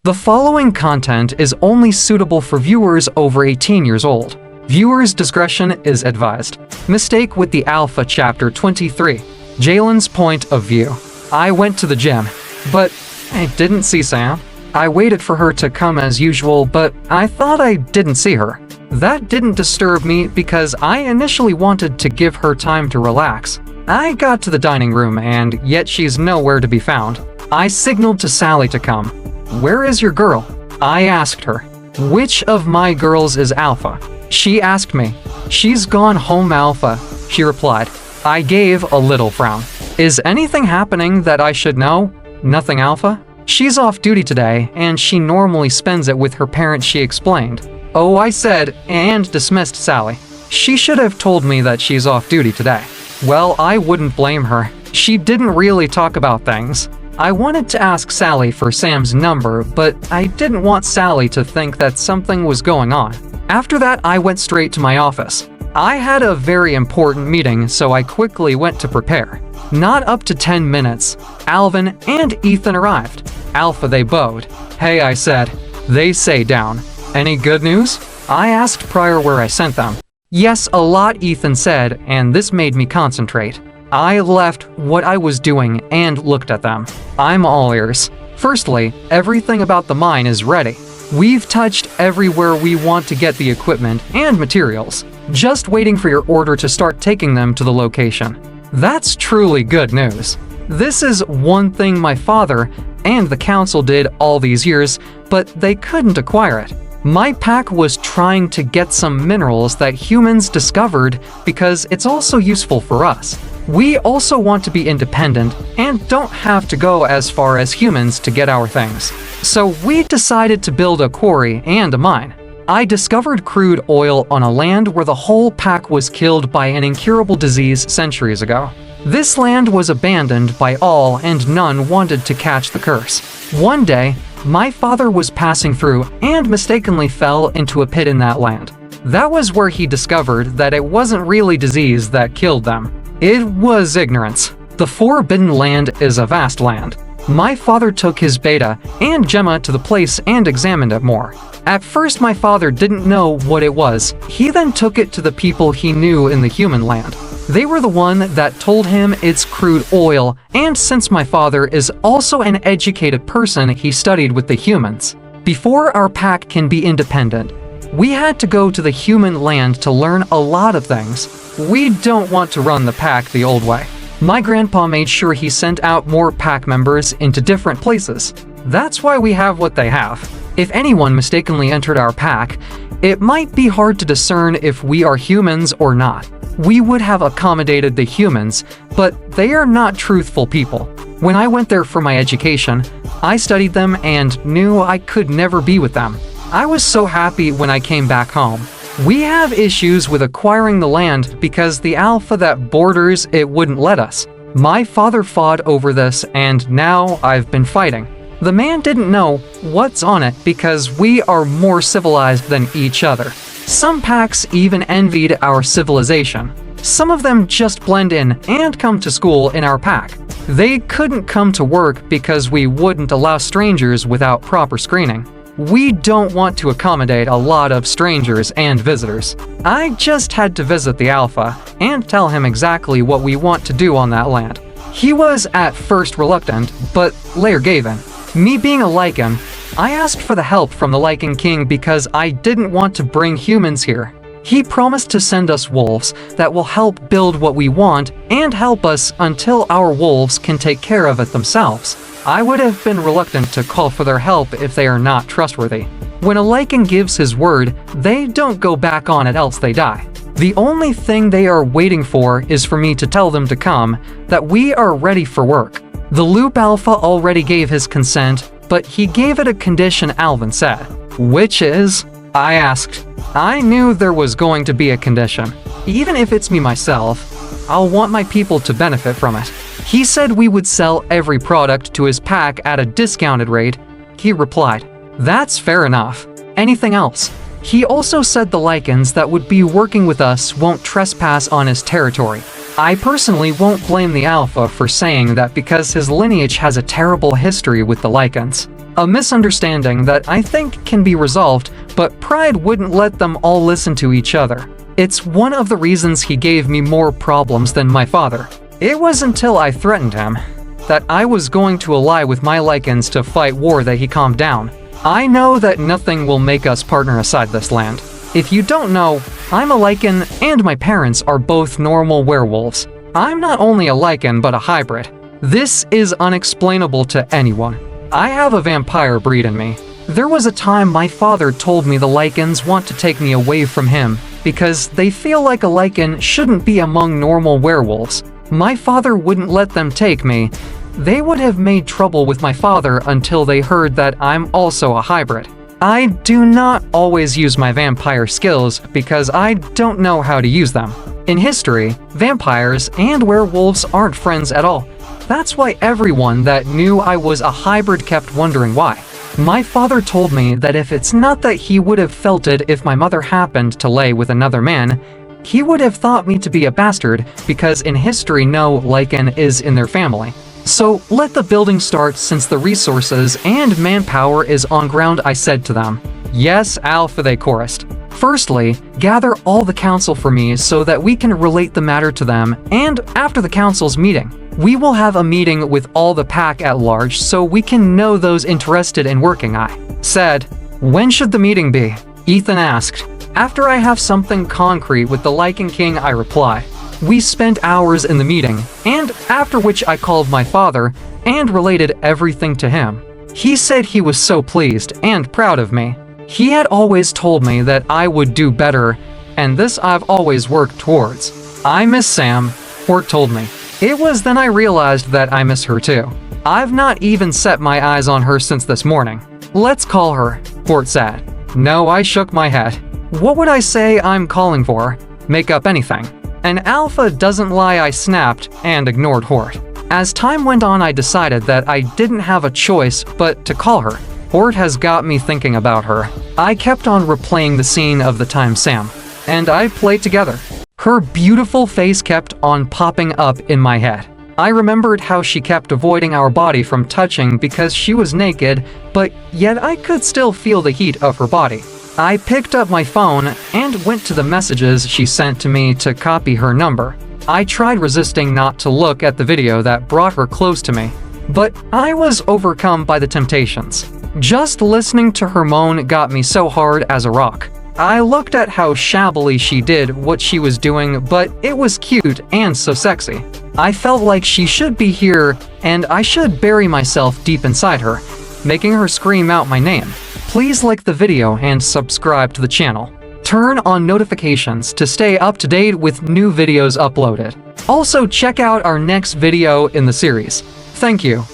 The following content is only suitable for viewers over 18 years old. Viewers' discretion is advised. Mistake with the Alpha Chapter 23. Jalen's point of view. I went to the gym, but I didn't see Sam. I waited for her to come as usual, but I thought I didn't see her. That didn't disturb me because I initially wanted to give her time to relax. I got to the dining room and yet she's nowhere to be found. I signaled to Sally to come. "Where is your girl?" I asked her. "Which of my girls is Alpha?" She asked me. "She's gone home, Alpha," she replied. I gave a little frown. "Is anything happening that I should know?" "Nothing, Alpha. She's off duty today, and she normally spends it with her parents," she explained. "Oh," I said, and dismissed Sally. She should have told me that she's off duty today. Well, I wouldn't blame her. She didn't really talk about things. I wanted to ask Sally for Sam's number, but I didn't want Sally to think that something was going on. After that, I went straight to my office. I had a very important meeting, so I quickly went to prepare. Not up to 10 minutes, Alvin and Ethan arrived. Alpha, they bowed. "Hey," I said. They sat down. "Any good news?" I asked prior where I sent them. "Yes, a lot," Ethan said, and this made me concentrate. I left what I was doing and looked at them. I'm all ears. Firstly, everything about the mine is ready. We've touched everywhere we want to get the equipment and materials. Just waiting for your order to start taking them to the location. That's truly good news. This is one thing my father and the council did all these years, but they couldn't acquire it. My pack was trying to get some minerals that humans discovered because it's also useful for us. We also want to be independent and don't have to go as far as humans to get our things. So we decided to build a quarry and a mine. I discovered crude oil on a land where the whole pack was killed by an incurable disease centuries ago. This land was abandoned by all and none wanted to catch the curse. One day, my father was passing through and mistakenly fell into a pit in that land. That was where he discovered that it wasn't really disease that killed them. It was ignorance. The Forbidden Land is a vast land. My father took his beta and Gemma to the place and examined it more. At first, my father didn't know what it was. He then took it to the people he knew in the human land. They were the one that told him it's crude oil, and since my father is also an educated person, he studied with the humans. Before our pack can be independent, we had to go to the human land to learn a lot of things. We don't want to run the pack the old way. My grandpa made sure he sent out more pack members into different places. That's why we have what they have. If anyone mistakenly entered our pack, it might be hard to discern if we are humans or not. We would have accommodated the humans, but they are not truthful people. When I went there for my education, I studied them and knew I could never be with them. I was so happy when I came back home. We have issues with acquiring the land because the Alpha that borders it wouldn't let us. My father fought over this and now I've been fighting. The man didn't know what's on it because we are more civilized than each other. Some packs even envied our civilization. Some of them just blend in and come to school in our pack. They couldn't come to work because we wouldn't allow strangers without proper screening. We don't want to accommodate a lot of strangers and visitors. I just had to visit the Alpha and tell him exactly what we want to do on that land. He was at first reluctant, but later gave in. Me being a Lycan, I asked for the help from the Lycan King because I didn't want to bring humans here. He promised to send us wolves that will help build what we want and help us until our wolves can take care of it themselves. I would have been reluctant to call for their help if they are not trustworthy. When a Lycan gives his word, they don't go back on it else they die. The only thing they are waiting for is for me to tell them to come, that we are ready for work. The Loop Alpha already gave his consent, but he gave it a condition, Alvin said. "Which is?" I asked. I knew there was going to be a condition. Even if it's me myself, I'll want my people to benefit from it. He said we would sell every product to his pack at a discounted rate. He replied, "That's fair enough. Anything else?" He also said the Lycans that would be working with us won't trespass on his territory. I personally won't blame the Alpha for saying that because his lineage has a terrible history with the Lycans. A misunderstanding that I think can be resolved, but pride wouldn't let them all listen to each other. It's one of the reasons he gave me more problems than my father. It was until I threatened him that I was going to ally with my Lycans to fight war that he calmed down. I know that nothing will make us partner aside this land. If you don't know, I'm a Lycan and my parents are both normal werewolves. I'm not only a Lycan but a hybrid. This is unexplainable to anyone. I have a vampire breed in me. There was a time my father told me the Lycans want to take me away from him because they feel like a Lycan shouldn't be among normal werewolves. My father wouldn't let them take me. They would have made trouble with my father until they heard that I'm also a hybrid. I do not always use my vampire skills because I don't know how to use them. In history, vampires and werewolves aren't friends at all. That's why everyone that knew I was a hybrid kept wondering why. My father told me that if it's not that he would have felt it if my mother happened to lay with another man, he would have thought me to be a bastard because in history no Lycan is in their family. So let the building start since the resources and manpower is on ground, I said to them. Yes, Alpha, they chorused. Firstly, gather all the council for me so that we can relate the matter to them, and after the council's meeting, we will have a meeting with all the pack at large so we can know those interested in working, I said. When should the meeting be? Ethan asked. After I have something concrete with the Lycan King, I reply. We spent hours in the meeting, and after which I called my father and related everything to him. He said he was so pleased and proud of me. He had always told me that I would do better, and this I've always worked towards. I miss Sam, Hort told me. It was then I realized that I miss her too. I've not even set my eyes on her since this morning. Let's call her, Hort said. No, I shook my head. What would I say I'm calling for? Make up anything. An alpha doesn't lie, I snapped and ignored Hort. As time went on, I decided that I didn't have a choice but to call her. Hort has got me thinking about her. I kept on replaying the scene of the time Sam and I played together. Her beautiful face kept on popping up in my head. I remembered how she kept avoiding our body from touching because she was naked, but yet I could still feel the heat of her body. I picked up my phone and went to the messages she sent to me to copy her number. I tried resisting not to look at the video that brought her close to me, but I was overcome by the temptations. Just listening to her moan got me so hard as a rock. I looked at how shabbily she did what she was doing, but it was cute and so sexy. I felt like she should be here and I should bury myself deep inside her, making her scream out my name. Please like the video and subscribe to the channel. Turn on notifications to stay up to date with new videos uploaded. Also check out our next video in the series. Thank you.